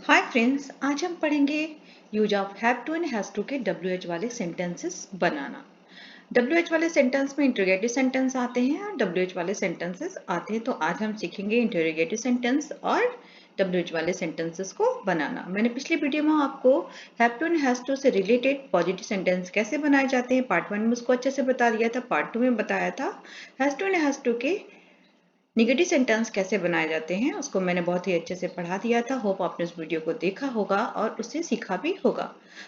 Hi friends, आज हम पढ़ेंगे use of have to and has to के WH वाले सेंटेंसेस बनाना। WH वाले सेंटेंस में इंटरोगेटिव सेंटेंस आते हैं और WH वाले सेंटेंसेस आते हैं। तो आज हम सीखेंगे इंटरोगेटिव सेंटेंस और WH वाले सेंटेंसेस को बनाना। मैंने पिछली वीडियो में आपको have to and has to से रिलेटेड पॉजिटिव सेंटेंस कैसे बनाए जाते हैं पार्ट 1 में उसको अच्छे से बता दिया था। पार्ट 2 में बताया था has to and has to के नेगेटिव सेंटेंस कैसे बनाए जाते हैं, उसको मैंने बहुत ही अच्छे से पढ़ा दिया था। होप आपने उस वीडियो को देखा होगा और उससे सीखा भी होगा।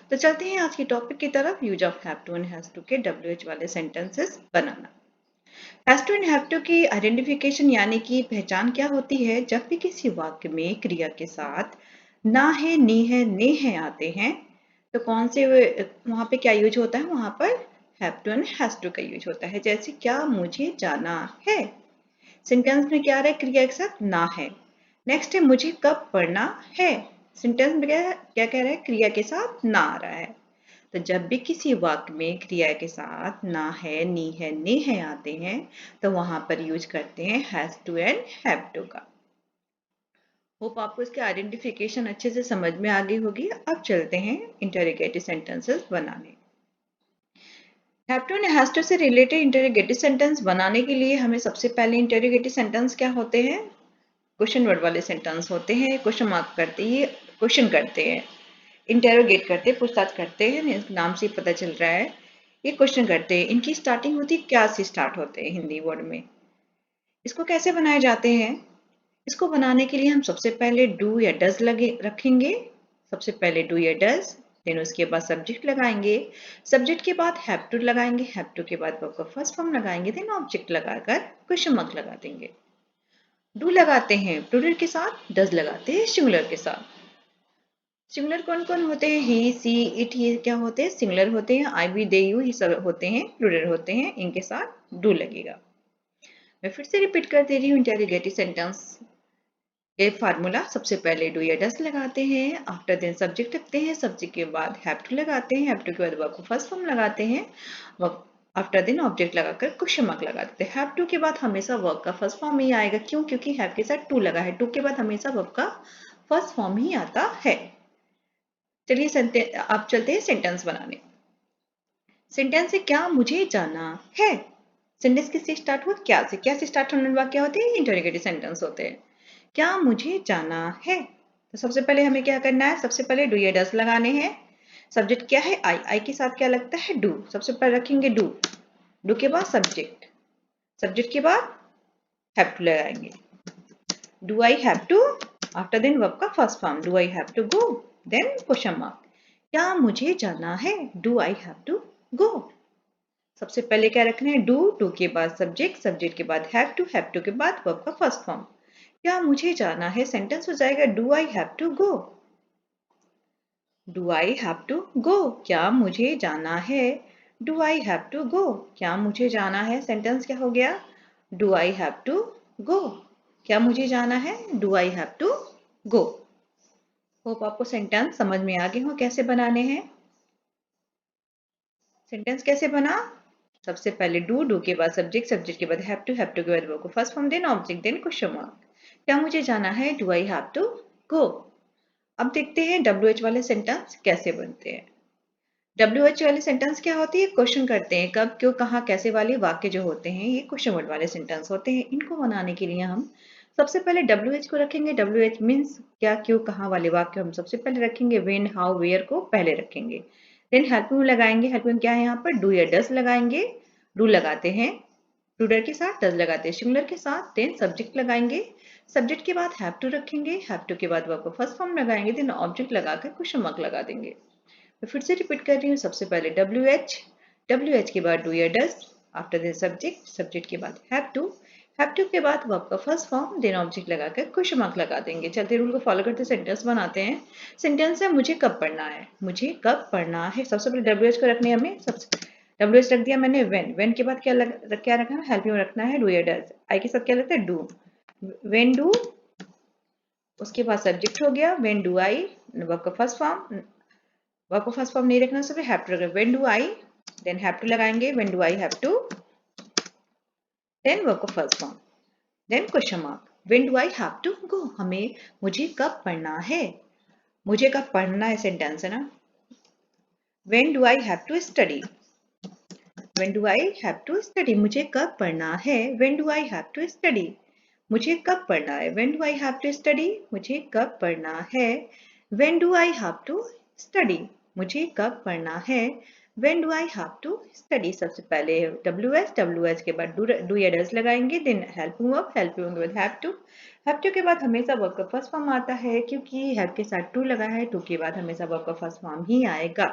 तो चलते हैं आज के टॉपिक की तरफ, use of have to and has to के WH वाले सेंटेंसेस बनाना। Has to and have to की आइडेंटिफिकेशन यानी कि पहचान क्या होती है। जब भी किसी वाक्य में क्रिया के साथ ना है, नी है, ने है आते हैं तो कौन से वहां पे क्या यूज होता है, वहां पर have to and has to का यूज होता है। जैसे क्या मुझे जाना है, सेंटेंस में क्या आ रहा है, क्रिया के साथ ना है। नेक्स्ट है मुझे कब पढ़ना है, सेंटेंस में क्या कह रहा है, क्रिया के साथ ना आ रहा है। तो जब भी किसी वाक्य में क्रिया के साथ ना है, नी है, ने है आते हैं तो वहां पर यूज करते हैं has to and have to का। होप आपको इसके आइडेंटिफिकेशन अच्छे से समझ में आ गई होगी। अब चलते हैं इंटरोगेटिव सेंटेंसेस बनाने। Have to and has to से रिलेटेड इंटरोगेटिव सेंटेंस बनाने के लिए हमें सबसे पहले इंटरोगेटिव सेंटेंस क्या होते हैं, क्वेश्चन वर्ड वाले सेंटेंस होते हैं। क्वेश्चन मार्क करते ही क्वेश्चन करते हैं, इंटेरोगेट करते हैं, पूछताछ करते हैं, नाम से पता चल रहा है ये क्वेश्चन करते हैं। इनकी स्टार्टिंग होती है क्या से स्टार्ट होते हैं हिंदी वर्ड में। इसको कैसे बनाए जाते हैं, इसको बनाने के लिए हम सबसे पहले डू या डज लगे रखेंगे। सबसे पहले डू या डज, देन उसके बाद सब्जेक्ट लगाएंगे, सब्जेक्ट के बाद हैव टू लगाएंगे, हैव टू के बाद वर्ब का फर्स्ट फॉर्म लगाएंगे, देन ऑब्जेक्ट लगाकर क्वेश्चन मार्क लगा देंगे। डू लगाते हैं प्लूरल के साथ, डज लगाते हैं सिंगुलर के साथ। सिंगुलर कौन कौन होते हैं, ही, सी, इट, ये क्या होते हैं, सिंगुलर होते हैं। आई, वी, दे, यू, ये सब होते हैं, प्लूरल होते हैं। इनके साथ डू लगेगा। मैं फिर से रिपीट कर दे रही हूँ इंटेरोगेटिव सेंटेंस ये फार्मूला। सबसे पहले डू या डज लगाते हैं, आफ्टर देन सब्जेक्ट रखते हैं, सब्जेक्ट के बाद हैव टू लगाते हैं, हैव टू के बाद वर्ब को फर्स्ट फॉर्म लगाते हैं, आफ्टर देन ऑब्जेक्ट लगाकर क्वेश्चन मार्क लगा देते हैं। हैव टू के बाद हमेशा वर्ब का फर्स्ट फॉर्म ही आएगा। क्यों? क्योंकि हैव के साथ टू लगा है। टू के बाद हमेशा वर्ब का फर्स्ट फॉर्म ही आता है। चलिए आप चलते हैं सेंटेंस बनाने। सेंटेंस से क्या मुझे जाना है, सेंटेंस किससे स्टार्ट हुआ, क्या से। क्या से स्टार्ट होने वाले क्या होते हैं, इंटरोगेटिव सेंटेंस होते हैं। क्या मुझे जाना है, तो सबसे पहले हमें क्या करना है, सबसे पहले डू या डज लगाने हैं। सब्जेक्ट क्या है, आई, आई के साथ क्या लगता है, डू। सबसे पहले रखेंगे डू, डू के बाद सब्जेक्ट, सब्जेक्ट के बाद हैव टू लगाएंगे। Do I have to, after then verb का first form, do I have to go, then question mark. क्या मुझे जाना है, do I have to go. सबसे पहले क्या रखना है, डू, डू के बाद सब्जेक्ट, सब्जेक्ट के बाद हैव टू के बाद वर्ब का फर्स्ट फॉर्म। क्या मुझे जाना है, सेंटेंस हो जाएगा do I have to go. Do I have to go, क्या मुझे जाना है, do I have to go. क्या मुझे जाना है, सेंटेंस क्या हो गया, do I have to go. क्या मुझे जाना है, do I have to go. Hope आपको सेंटेंस समझ में आ गए हो कैसे बनाने हैं। सेंटेंस कैसे बना, सबसे पहले डू, डू के बाद सब्जेक्ट, सब्जेक्ट के बाद हैव टू के बाद वर्ब को first form, then object, then question mark. क्या मुझे जाना है, do I have to go. अब देखते हैं WH वाले सेंटेंस कैसे बनते हैं। WH वाले सेंटेंस क्या होती है, क्वेश्चन करते हैं, कब, क्यों, कहाँ, कैसे वाले वाक्य जो होते हैं ये क्वेश्चन वर्ड वाले सेंटेंस होते हैं। इनको बनाने के लिए हम सबसे पहले WH को रखेंगे। WH मीन्स क्या, क्यों, कहाँ वाले वाक्य हम सबसे पहले रखेंगे। व्हेन, हाउ, वेयर को पहले रखेंगे। देन हेल्प में लगाएंगे, हेल्प में क्या है यहाँ पर, डू या डज लगाएंगे। डू लगाते हैं प्लूरल के साथ, डज लगाते हैं सिंगुलर के साथ। देन सब्जेक्ट लगाएंगे, सब्जेक्ट के बाद हैव टू रखेंगे, हैव टू के बाद वर्ब को फर्स्ट फॉर्म लगाएंगे, देन ऑब्जेक्ट लगाकर क्वेश्चन मार्क लगा देंगे। तो फिर से रिपीट कर रही हूँ, सबसे पहले WH के बाद डू या does, after then subject, subject के बाद हैव टू के बाद वर्ब का फर्स्ट फॉर्म, देन ऑब्जेक्ट लगाकर क्वेश्चन मार्क लगा देंगे। चलते रूल को फॉलो करते सेंटेंस बनाते हैं। सेंटेंस है मुझे कब पढ़ना है, मुझे कब पढ़ना है। सबसे पहले WH को रखने हमें, सबसे WH रख दिया मैंने। व्हेन के बाद क्या रखना है, हेल्प में रखना है डू या डज। आई के साथ क्या लगता है, डू, व्हेन डू, उसके बाद सब्जेक्ट हो गया व्हेन डू आई, वर्ब का फर्स्ट फॉर्म, वर्ब को फर्स्ट फॉर्म नहीं रखना, सिर्फ हैव टू रखना। When do I, then have to लगाएंगे, when do I have to, then verb को first form, then question mark. When do I have to go, हमें मुझे कब पढ़ना है। मुझे कब पढ़ना है सेंटेंस है ना। When do I have to study? When do I have to study? मुझे कब पढ़ना है? When do I have to study? मुझे कब पढ़ना है? When do I have to study? मुझे कब पढ़ना है? When do I have to study? मुझे कब पढ़ना है? When do I have to study? सबसे पहले WS के बाद do या does लगाएंगे, then helping verb के बाद have to के बाद हमेशा वर्ब का फर्स्ट फॉर्म आता है, क्योंकि have के साथ to लगा है, to के बाद हमेशा वर्ब का फर्स्ट फॉर्म ही आएगा।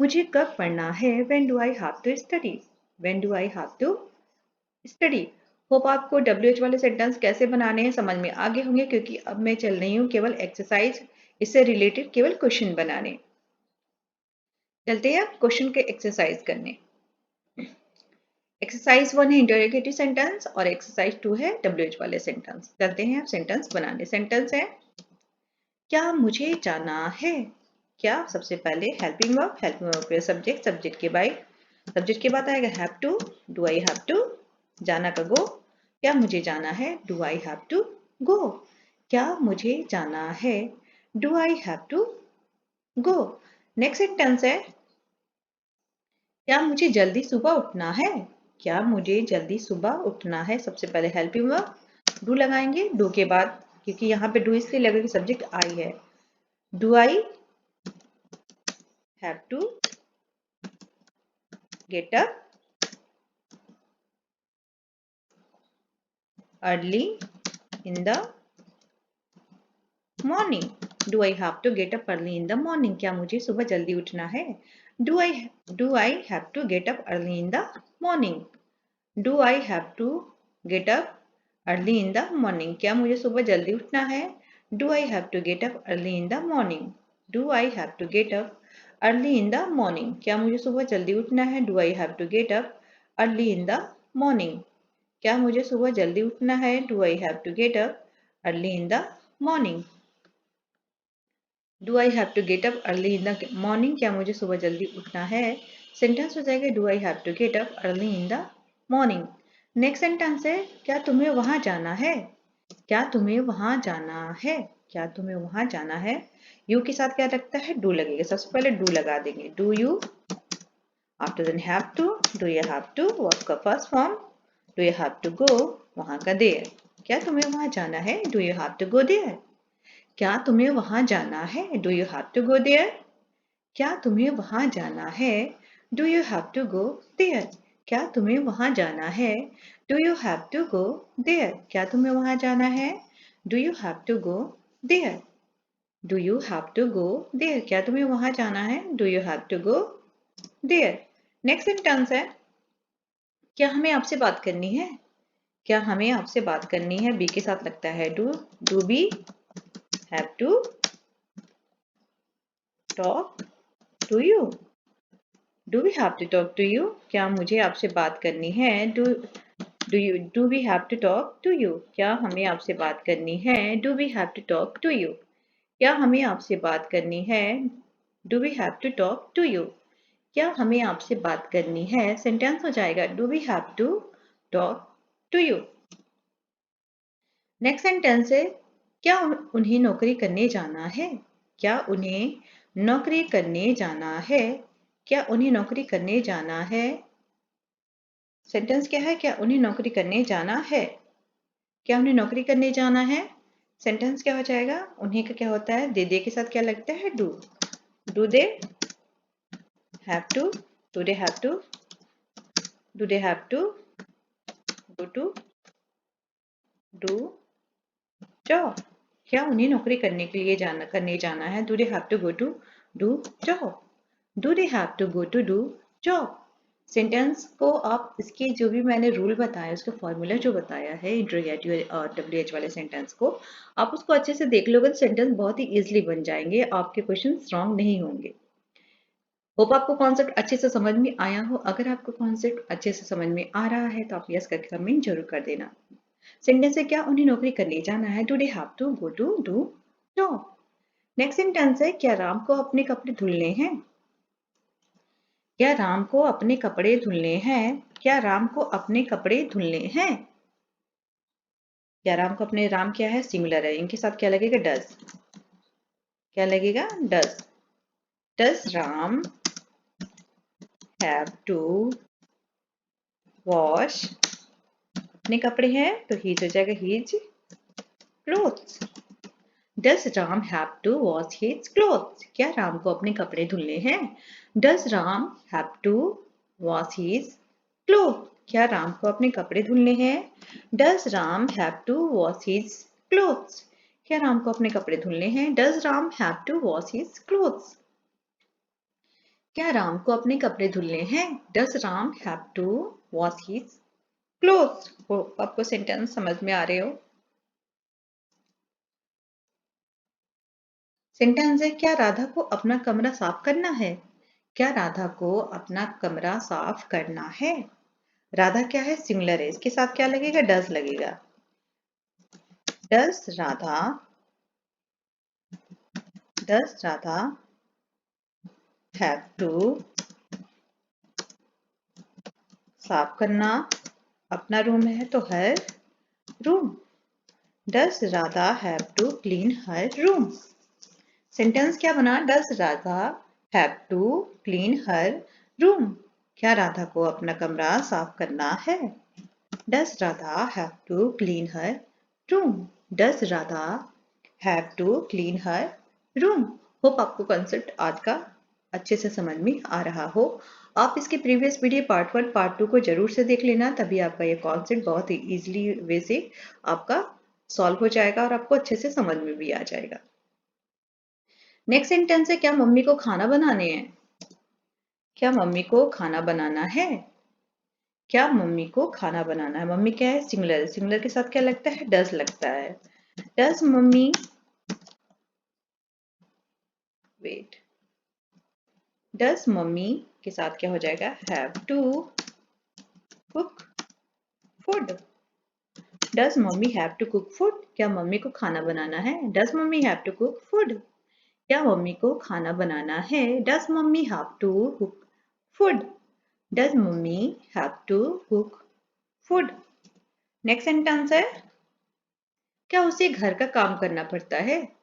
मुझे कब पढ़ना है? When do I have to study? When do I have to study? Hope आपको WH वाले सेंटेंस कैसे बनाने हैं समझ में आ गए होंगे, क्योंकि अब मैं चल रही हूँ केवल एक्सरसाइज, इससे रिलेटेड केवल क्वेश्चन बनाने। चलते हैं अब क्वेश्चन के एक्सरसाइज करने। एक्सरसाइज 1 है इंटरोगेटिव सेंटेंस और एक्सरसाइज 2 है WH वाले सेंटेंस। चलते हैं अब सेंटेंस बनाने। सेंटेंस है क्या मुझे जाना है। क्या सबसे पहले हेल्पिंग वर्ब के सब्जेक्ट के बाद आएगा have to, do I have to, जाना का गो, क्या मुझे जाना है, do I have to go, क्या मुझे जाना है, do I have to go. Next sentence है क्या मुझे जल्दी सुबह उठना है। क्या मुझे जल्दी सुबह उठना है। सबसे पहले हेल्पिंग वर्ब डू लगाएंगे, डू के बाद, क्योंकि यहाँ पे डू इसलिए लगेगा कि सब्जेक्ट आई है, do I have to get up early in the morning. Do I have to get up early in the morning? क्या मुझे सुबह जल्दी उठना है। Do I have to get up early in the morning? Do I have to get up early in the morning? क्या मुझे सुबह जल्दी उठना है। Do I have to get up early in the morning? Do I have to get up early in the morning? क्या मुझे सुबह जल्दी उठना है। Do I have to get up early in the morning? क्या मुझे सुबह जल्दी उठना है। Do I have to get up early in the morning. Do I have to get up early in the morning, क्या मुझे सुबह जल्दी उठना है। सेंटेंस हो जाएगा do I have to get up early in the morning. Next sentence है क्या तुम्हें वहां जाना है। क्या तुम्हें वहां जाना है। क्या तुम्हें वहां जाना है। यू के साथ क्या लगता है, डू लगेगा। सबसे पहले डू लगा देंगे, do you, after then have to, do you have to, verb का first form, do you have to go, वहां का देयर। क्या तुम्हें वहां जाना है, do you have to go there. क्या तुम्हें वहां जाना है, do you have to go there. क्या तुम्हें वहां जाना है, do you have to go there. क्या तुम्हें वहां जाना है, do you have to go there. क्या तुम्हें वहां जाना है, do you have to go there. Do you have to go there, क्या तुम्हें वहां जाना है, do you have to go there. Next sentence है क्या हमें आपसे बात करनी है। क्या हमें आपसे बात करनी है, बी के साथ लगता है do we have to talk to you. Do we have to talk to you, क्या मुझे आपसे बात करनी है, do we have to talk to you. क्या हमें आपसे बात करनी है, do we have to talk to you. क्या हमें आपसे बात करनी है, do we have to talk to you. क्या हमें आपसे बात करनी है, सेंटेंस हो जाएगा do we have to talk to you. Next sentence है क्या उन्हें नौकरी करने जाना है। क्या उन्हें नौकरी करने जाना है। क्या उन्हें नौकरी करने जाना है। सेंटेंस क्या है, क्या उन्हें नौकरी करने जाना है। क्या उन्हें नौकरी करने जाना है। सेंटेंस क्या हो जाएगा, उन्हें का क्या होता है, दे के साथ क्या लगता है, do they have to, do they have to, do they have to go to do job. क्या उन्हें नौकरी करने के लिए करने जाना है, do they have to go to do job. Do they have to go to do job. Sentence को आप इसके जो भी मैंने रूल बताया, उसका फॉर्मूला जो बताया है इंट्रोगेटिव और WH वाले सेंटेंस को, आप उसको अच्छे से देख लोगे तो सेंटेंस बहुत ही इजीली बन जाएंगे, आपके क्वेश्चन रॉन्ग नहीं होंगे। होप आपको कॉन्सेप्ट अच्छे से समझ में आया हो। अगर आपको कॉन्सेप्ट अच्छे से समझ में आ रहा है तो आप यस करके कमेंट जरूर कर देना। सेंटेंस है क्या उन्हें नौकरी करने जाना है, do they have to go to do job. Next sentence है क्या राम को अपने कपड़े धुलने हैं। क्या राम को अपने कपड़े धुलने हैं। क्या राम को अपने कपड़े धुलने हैं। क्या राम को अपने, राम क्या है, सिमिलर है, इनके साथ क्या लगेगा, डज। क्या लगेगा? Does Ram have to wash, अपने कपड़े हैं तो हीज हो जाएगा, his clothes. Does Ram have to wash his clothes, क्या राम को अपने कपड़े धुलने हैं? Does Ram have to wash his cloth, क्या राम को अपने कपड़े धुलने हैं? Does Ram have to wash his clothes, क्या राम को अपने कपड़े धुलने हैं? Does Ram have to wash his clothes, क्या राम को अपने कपड़े धुलने हैं? Does Ram have to wash his clothes. आपको सेंटेंस समझ में आ रहे हो? सेंटेंस है, क्या राधा को अपना कमरा साफ करना है? क्या राधा को अपना कमरा साफ करना है? राधा क्या है? सिंगुलर है, इसके साथ क्या लगेगा? डज लगेगा। डज राधा हैव टू साफ करना अपना रूम है तो her room. Does Radha have to clean her room. Sentence क्या बना? Does Radha have to clean her room, क्या राधा को अपना कमरा साफ करना है? Does Radha have to clean her room. Does Radha have to clean her room. Hope आपको कंसेप्ट आज का अच्छे से समझ में आ रहा हो। आप इसके प्रीवियस वीडियो पार्ट 1 पार्ट 2 को जरूर से देख लेना, तभी आपका ये कॉन्सेप्ट बहुत ही इजीली वे से आपका सॉल्व हो जाएगा और आपको अच्छे से समझ में भी आ जाएगा। नेक्स्ट सेंटेंस है, क्या मम्मी को खाना बनाने हैं? क्या मम्मी को खाना बनाना है? क्या मम्मी को खाना बनाना है? मम्मी क्या है? सिंगुलर, सिंगुलर के साथ क्या लगता है? डज लगता है। Does mummy wait, does mummy के साथ क्या हो जाएगा? Have to cook food. Does mummy have to cook food, क्या मम्मी को खाना बनाना है? Does mummy have to cook food, क्या मम्मी को खाना बनाना है? Does mummy have to cook food. Does mummy have to cook food. Next sentence है, क्या उसे घर का काम करना पड़ता है?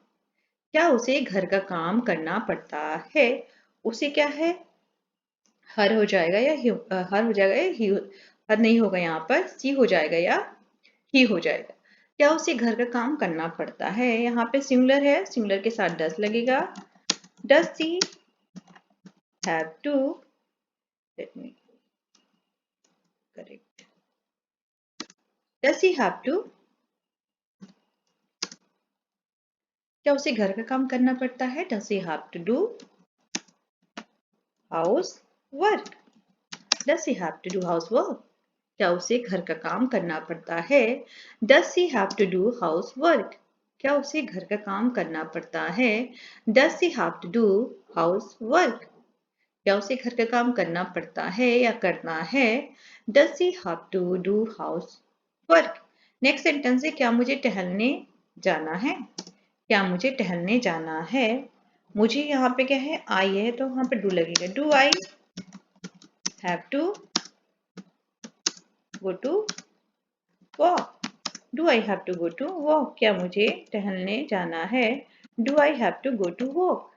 क्या उसे घर का काम करना पड़ता है? उसे क्या है? हर हो जाएगा या हर हो जाएगा या ही, हर नहीं होगा, यहाँ पर सी हो जाएगा या ही हो जाएगा। क्या उसे घर का काम करना पड़ता है? यहाँ पे सिंगुलर है, सिंगुलर के साथ डज लगेगा। Does she have to, let me correct, does she have to, क्या उसे घर का काम करना पड़ता है? Does she have to do house work. Does she have to do house work, क्या उसे घर का काम करना पड़ता है? Does she have to do house work, क्या उसे घर का काम करना पड़ता है? Does she have to do house work, क्या उसे घर का काम करना पड़ता है या करना है? Does she have to do house work. Next sentence है, क्या मुझे टहलने जाना है? क्या मुझे टहलने जाना है? मुझे यहाँ पे क्या है? आई है तो वहां पे डू लगेगा। Do I have to go to walk. Do I have to go to walk, क्या मुझे टहलने जाना है? Do I have to go to walk,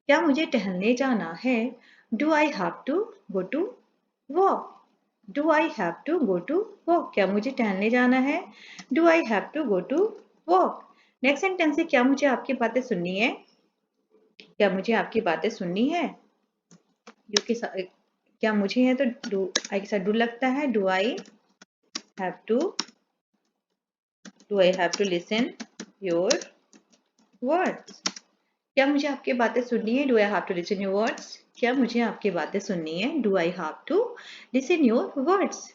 क्या मुझे टहलने जाना है? Do I have to go to walk. Do I have to go to walk, क्या मुझे टहलने जाना है? Do I have to go to walk. Next sentence है, क्या मुझे आपकी बातें सुननी है? क्या मुझे आपकी बातें सुननी है? यू के साथ क्या मुझे है तो डू आई के साथ डू लगता है। Do I have to, do I have to listen your words, क्या मुझे आपकी बातें सुननी है? Do I have to listen your words, क्या मुझे आपकी बातें सुननी है? Do I have to listen your words.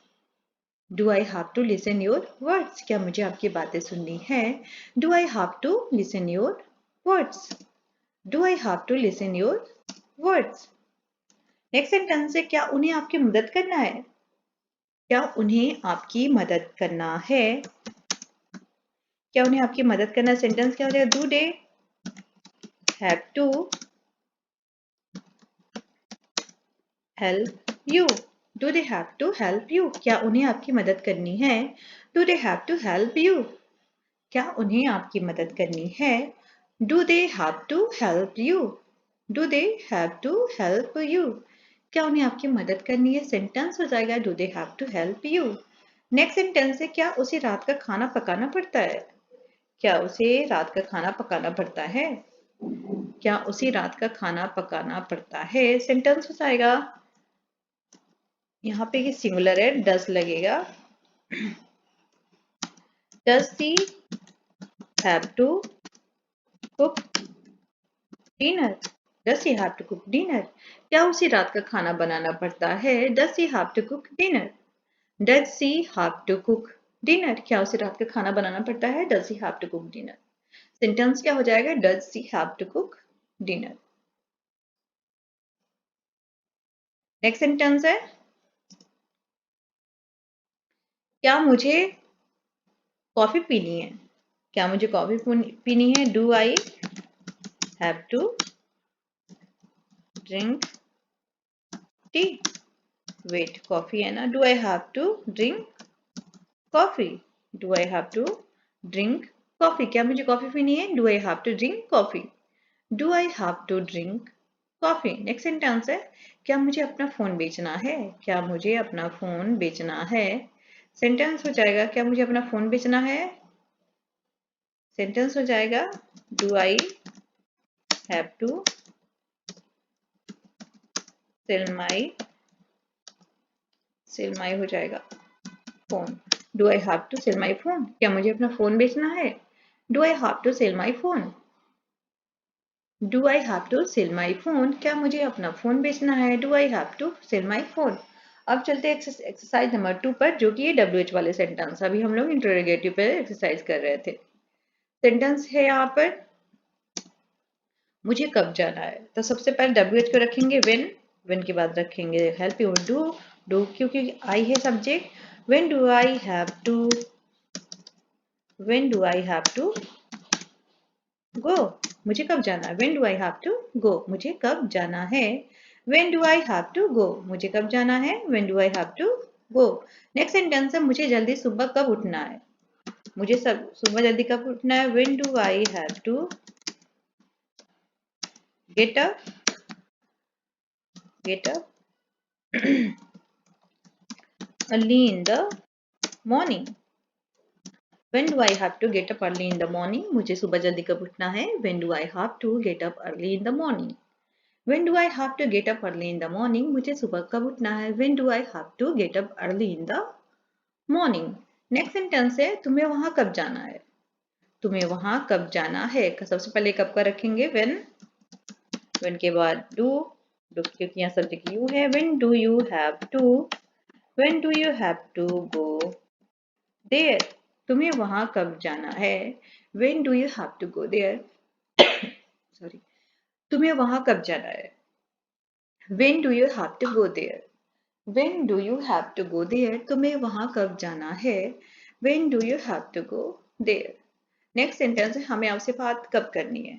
Do I have to listen your words, क्या मुझे आपकी बातें सुननी है? Do I have to listen your words. Do I have to listen your words. Next sentence है, क्या उन्हें आपकी मदद करना है? क्या उन्हें आपकी मदद करना है? क्या उन्हें आपकी मदद करना? सेंटेंस क्या हो जाएगा? Do they have to help you. Do they have to help you, क्या उन्हें आपकी मदद करनी है? Do they have to help you, क्या उन्हें आपकी मदद करनी है? Do they have to help you? Do they have to help you? क्या उन्हें आपकी मदद करनी है? सेंटेंस हो जाएगा do they have to help you. Next sentence है क्या उसे रात का खाना पकाना पड़ता है? क्या उसे रात का खाना पकाना पड़ता है? क्या उसे रात का खाना पकाना पड़ता है? सेंटेंस हो जाएगा, यहाँ पे ये सिंगुलर है, डस लगेगा। Does she have to cook dinner? Does she have to cook dinner? क्या उसे रात का खाना बनाना पड़ता है? Does she have to cook dinner? Does she have to cook dinner? क्या उसे रात का खाना बनाना पड़ता है? Does she have to cook dinner? Sentence क्या हो जाएगा? Does she have to cook dinner. Next sentence है क्या मुझे कॉफी पीनी है? क्या मुझे कॉफी पीनी है? Do I have to drink tea? Wait, coffee है ना, do I have to drink coffee? Do I have to drink coffee? क्या मुझे कॉफी पीनी है? Do I have to drink coffee? Do I have to drink coffee? Next sentence है क्या मुझे अपना फोन बेचना है? क्या मुझे अपना फोन बेचना है? सेंटेंस हो जाएगा क्या मुझे अपना फोन बेचना है? सेंटेंस हो जाएगा do I have to sell my हो जाएगा phone. Do I have to sell my phone? क्या मुझे अपना फोन बेचना है? Do I have to sell my phone? Do I have to sell my phone? क्या मुझे अपना फोन बेचना है? Do I have to sell my phone? अब चलते हैं एक्सरसाइज नंबर 2 पर, जो कि ये WH वाले सेंटेंस। अभी हम लोग इंटरोगेटिव पे एक्सरसाइज कर रहे थे। सेंटेंस है यहाँ पर मुझे कब जाना है, तो सबसे पहले WH को रखेंगे व्हेन के बाद रखेंगे हेल्प यू डू क्योंकि आई है subject. When do I have to go? मुझे कब जाना है? When do I have to go? मुझे कब जाना है? When do I have to go? मुझे कब जाना है? When do I have to go? Next sentence है मुझे जल्दी सुबह कब उठना है? मुझे सुबह जल्दी कब उठना है? When do I have to get up early in the morning? When do I have to get up early in the morning? मुझे सुबह जल्दी कब उठना है? When do I have to get up early in the morning? When do I have to get up early in the morning? मुझे सुबह कब उठना है? When do I have to get up early in the morning? Next sentence है तुम्हें वहां कब जाना है? तुम्हें वहां कब जाना है? सबसे पहले कब का रखेंगे when के बाद do क्योंकि यहाँ सब्जेक्ट you है। when do you have to go there? तुम्हें वहां कब जाना है? When do you have to go there? Sorry, तुम्हें वहां कब जाना है? When do you have to go there? When do you have to go there? तुम्हें वहां कब जाना है? When do you have to go there? Next sentence है हमें आपसे बात कब करनी है।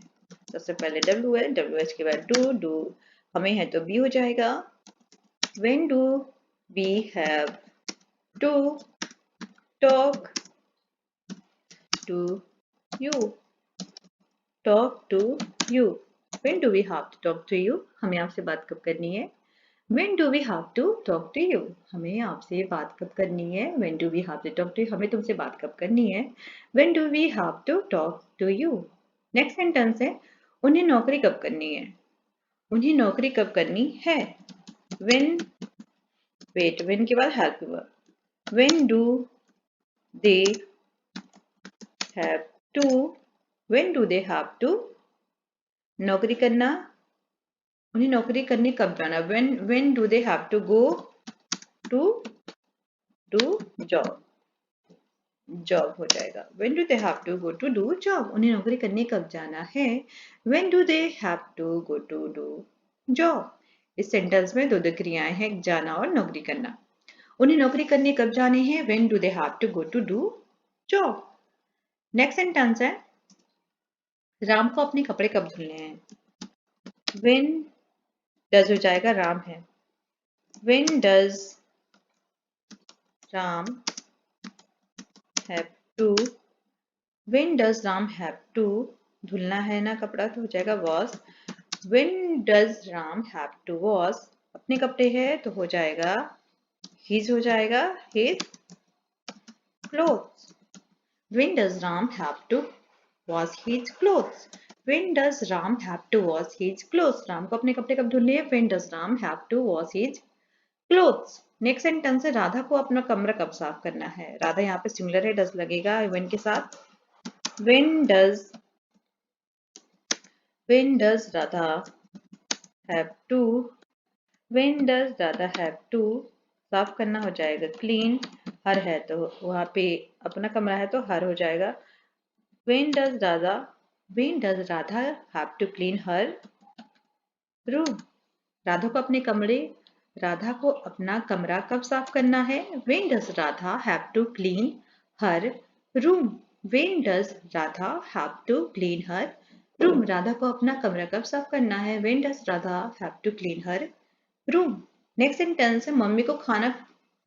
सबसे पहले W है, WH के बाद do हमें है तो B हो जाएगा। When do we have to talk to you? Talk to you. When do we have to talk to you? हमें आपसे बात कब करनी है? When do we have to talk to you? हमें आपसे बात कब करनी है? When do we have to talk to you? हमें तुमसे बात कब करनी है? When do we have to talk to you? Next sentence है उन्हें नौकरी कब करनी है? उन्हें नौकरी कब करनी है? When when के बाद help हुआ। When do they have to? When do they have to? नौकरी करना, उन्हें नौकरी करने कब जाना? When do they have to go to do job हो जाएगा। When do they have to go to do job? उन्हें नौकरी करने कब जाना है? When do they have to go to do job? इस सेंटेंस में दो क्रियाएं हैं, जाना और नौकरी करना। उन्हें नौकरी करने कब जाने हैं? When do they have to go to do job? Next sentence है राम को अपने कपड़े कब धुलने हैं? When does हो जाएगा, राम है। When does Ram have to? When does Ram have to धुलना है ना कपड़ा, तो हो जाएगा wash. When does Ram have to wash, अपने कपड़े है तो हो जाएगा हिज, हो जाएगा his clothes. When does Ram have to wash his clothes, when does Ram have to wash his clothes, Ram को अपने कपड़े कब धुलने हैं, when does Ram have to wash his clothes. Next sentence है राधा को अपना कमरा कब साफ करना है, राधा यहाँ पे सिमिलर है, डज लगेगा व्हेन के साथ। When does Radha have to, when does Radha have to, साफ करना हो जाएगा क्लीन, हर है तो वहां पे अपना कमरा है तो हर हो जाएगा। When does Radha have to clean her room, Radha को अपना कमरा कब साफ करना है, when does Radha have to clean her room, when does Radha have to clean her room, Radha को अपना कमरा कब साफ करना है, when does Radha have to clean her room. Next sentence है मम्मी को खाना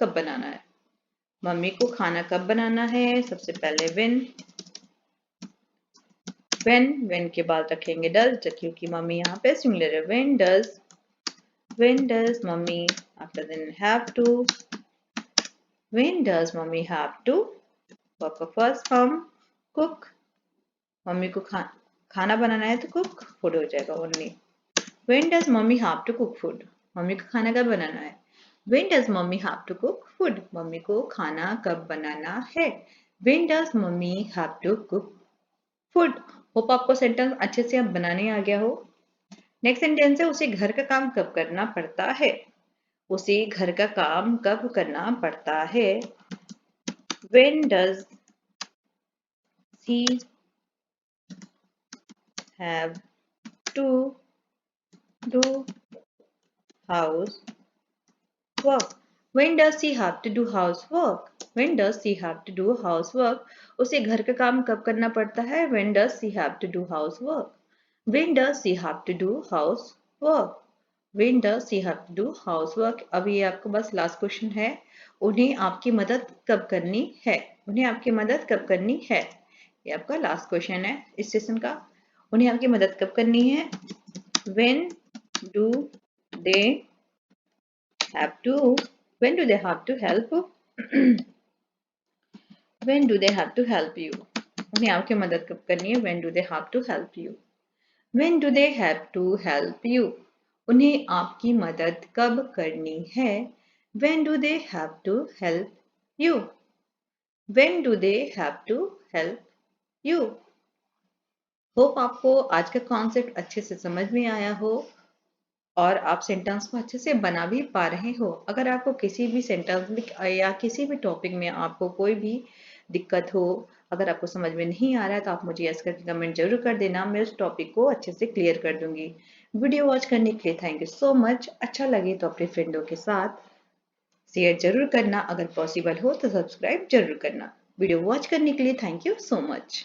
कब बनाना है, मम्मी को खाना कब बनाना है, सबसे पहले व्हेन के बाद रखेंगे डज, क्योंकि मम्मी यहाँ पे सिंगुलर है। When does mummy, after then have to, when does mummy have to, first form cook, mummy को खाना बनाना है तो कुक फूड हो जाएगा only. When does mummy have to cook food, mummy को खाना कब बनाना है, when does mummy have to cook food, mummy को खाना कब बनाना है, when does mummy have to cook food. Hope आपको सेंटेंस अच्छे से अब बनाने आ गया हो। नेक्स्ट सेंटेंस है उसे घर का काम कब करना पड़ता है, उसे घर का काम कब करना पड़ता है, when does she have to do house work, when does she have to do housework, when does she have to do housework, उसे घर का काम कब करना पड़ता है, when does she have to do housework, when does she have to do housework, when does she have to do housework। अब ये आपको बस लास्ट क्वेश्चन है, उन्हें आपकी मदद कब करनी है, उन्हें आपकी मदद कब करनी है, ये आपका लास्ट क्वेश्चन है इस सेशन का। उन्हें आपकी मदद कब करनी है, when do they have to, when do they have to help when do they have to help you, उन्हें आपकी मदद कब करनी है, when do they have to help you, when do they have to help you, उन्हें आपकी मदद कब करनी है, when do they have to help you, when do they have to help you। Hope आपको आज का कॉन्सेप्ट अच्छे से समझ में आया हो और आप सेंटेंस को अच्छे से बना भी पा रहे हो। अगर आपको किसी भी सेंटेंस में या किसी भी टॉपिक में आपको कोई भी दिक्कत हो, अगर आपको समझ में नहीं आ रहा है तो आप मुझे यस करके कमेंट जरूर कर देना, मैं उस टॉपिक को अच्छे से क्लियर कर दूंगी। वीडियो वॉच करने के लिए थैंक यू सो मच। अच्छा लगे तो अपने फ्रेंडों के साथ शेयर जरूर करना, अगर पॉसिबल हो तो सब्सक्राइब जरूर करना। वीडियो वॉच करने के लिए थैंक यू सो मच।